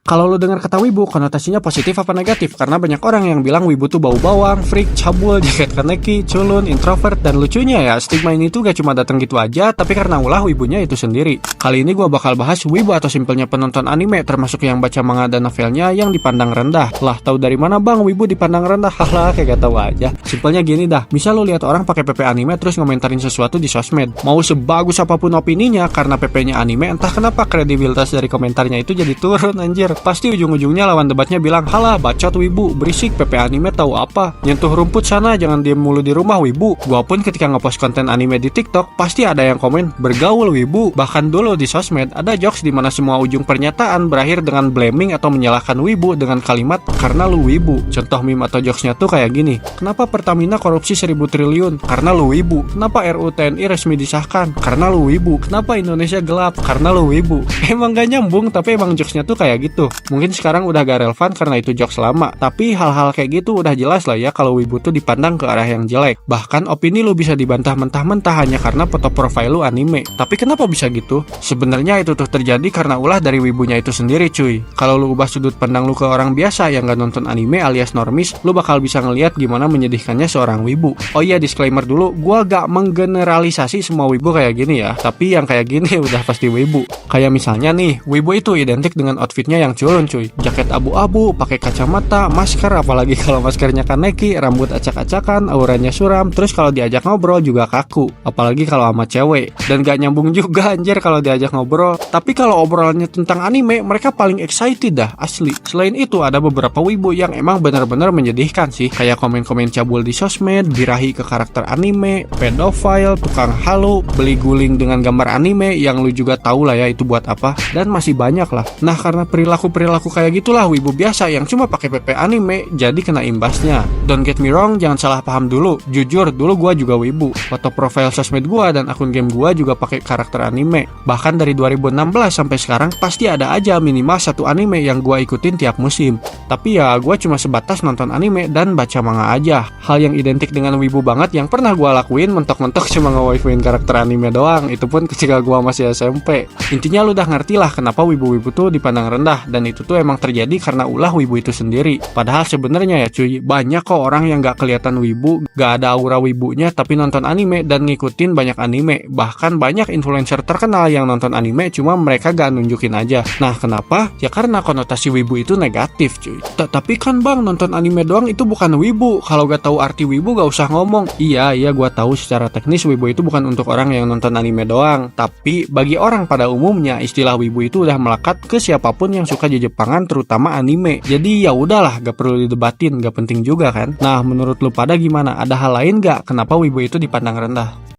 Kalau lu dengar kata wibu, konotasinya positif apa negatif? Karena banyak orang yang bilang wibu tuh bau bawang, freak, cabul, jaket kaneki, culun, introvert, dan lucunya ya, stigma ini tuh gak cuma datang gitu aja, tapi karena ulah wibunya itu sendiri. Kali ini gua bakal bahas wibu atau simpelnya penonton anime, termasuk yang baca manga dan novelnya yang dipandang rendah. Lah, tahu dari mana bang wibu dipandang rendah? Halah, kayak gak tahu aja. Simpelnya gini dah, misal lu lihat orang pakai PP anime terus ngomentarin sesuatu di sosmed. Mau sebagus apapun opininya, karena PP-nya anime, entah kenapa kredibilitas dari komentarnya itu jadi turun anjir. Pasti ujung-ujungnya lawan debatnya bilang, halah bacot wibu, berisik PP anime tahu apa, nyentuh rumput sana, jangan diem mulu di rumah wibu. Gua pun ketika ngepost konten anime di TikTok, pasti ada yang komen bergaul wibu. Bahkan dulu di sosmed ada jokes di mana semua ujung pernyataan berakhir dengan blaming atau menyalahkan wibu dengan kalimat karena lu wibu. Contoh meme atau jokesnya tuh kayak gini, kenapa Pertamina korupsi 1000 triliun? Karena lu wibu. Kenapa RUU TNI resmi disahkan? Karena lu wibu. Kenapa Indonesia gelap? Karena lu wibu. Emang gak nyambung, tapi emang jokesnya tuh kayak gitu. Mungkin sekarang udah gak relevan karena itu jokes lama, tapi hal-hal kayak gitu udah jelas lah ya kalau wibu tuh dipandang ke arah yang jelek. Bahkan opini lu bisa dibantah mentah-mentah hanya karena foto profile lu anime. Tapi kenapa bisa gitu? Sebenarnya itu tuh terjadi karena ulah dari wibunya itu sendiri cuy. Kalau lu ubah sudut pandang lu ke orang biasa yang gak nonton anime alias normis, lu bakal bisa ngelihat gimana menyedihkannya seorang wibu. Oh iya, disclaimer dulu, gua gak menggeneralisasi semua wibu kayak gini ya, tapi yang kayak gini udah pasti wibu. Kayak misalnya nih, wibu itu identik dengan outfitnya yang culun cuy, jaket abu-abu, pakai kacamata, masker, apalagi kalau maskernya kaneki, rambut acak-acakan, auranya suram, terus kalau diajak ngobrol juga kaku, apalagi kalau sama cewek. Dan gak nyambung juga anjir kalau diajak ngobrol. Tapi kalau obrolannya tentang anime, mereka paling excited dah, asli. Selain itu ada beberapa wibu yang emang benar-benar menyedihkan sih, kayak komen-komen cabul di sosmed, birahi ke karakter anime, pedofile, tukang halu, beli guling dengan gambar anime yang lu juga tahu lah ya itu buat apa, dan masih banyak lah. Nah, karena perilaku kayak gitulah wibu biasa yang cuma pakai PP anime jadi kena imbasnya. Don't get me wrong, jangan salah paham dulu. Jujur, dulu gua juga wibu. Foto profile sosmed gua dan akun game gua juga pakai karakter anime. Bahkan dari 2016 sampai sekarang pasti ada aja minimal satu anime yang gua ikutin tiap musim. Tapi ya gua cuma sebatas nonton anime dan baca manga aja. Hal yang identik dengan wibu banget yang pernah gua lakuin mentok-mentok cuma nge-waifuin karakter anime doang. Itu pun ketika gua masih SMP. Intinya lu udah ngerti lah kenapa wibu-wibu tuh dipandang rendah, dan itu tuh emang terjadi karena ulah wibu itu sendiri. Padahal sebenarnya ya cuy, banyak kok orang yang gak kelihatan wibu, gak ada aura wibunya tapi nonton anime dan ngikutin banyak anime. Bahkan banyak influencer terkenal yang nonton anime cuma mereka gak nunjukin aja. Nah kenapa? Ya karena konotasi wibu itu negatif cuy. Tapi kan bang, nonton anime doang itu bukan wibu. Kalau gak tahu arti wibu gak usah ngomong. Iya gua tahu secara teknis wibu itu bukan untuk orang yang nonton anime doang. Tapi bagi orang pada umumnya istilah wibu itu udah melekat ke siapapun yang suka Jepangan, terutama anime. Jadi ya udahlah, gak perlu didebatin, gak penting juga kan. Nah menurut lu pada gimana? Ada hal lain gak kenapa wibu itu dipandang rendah?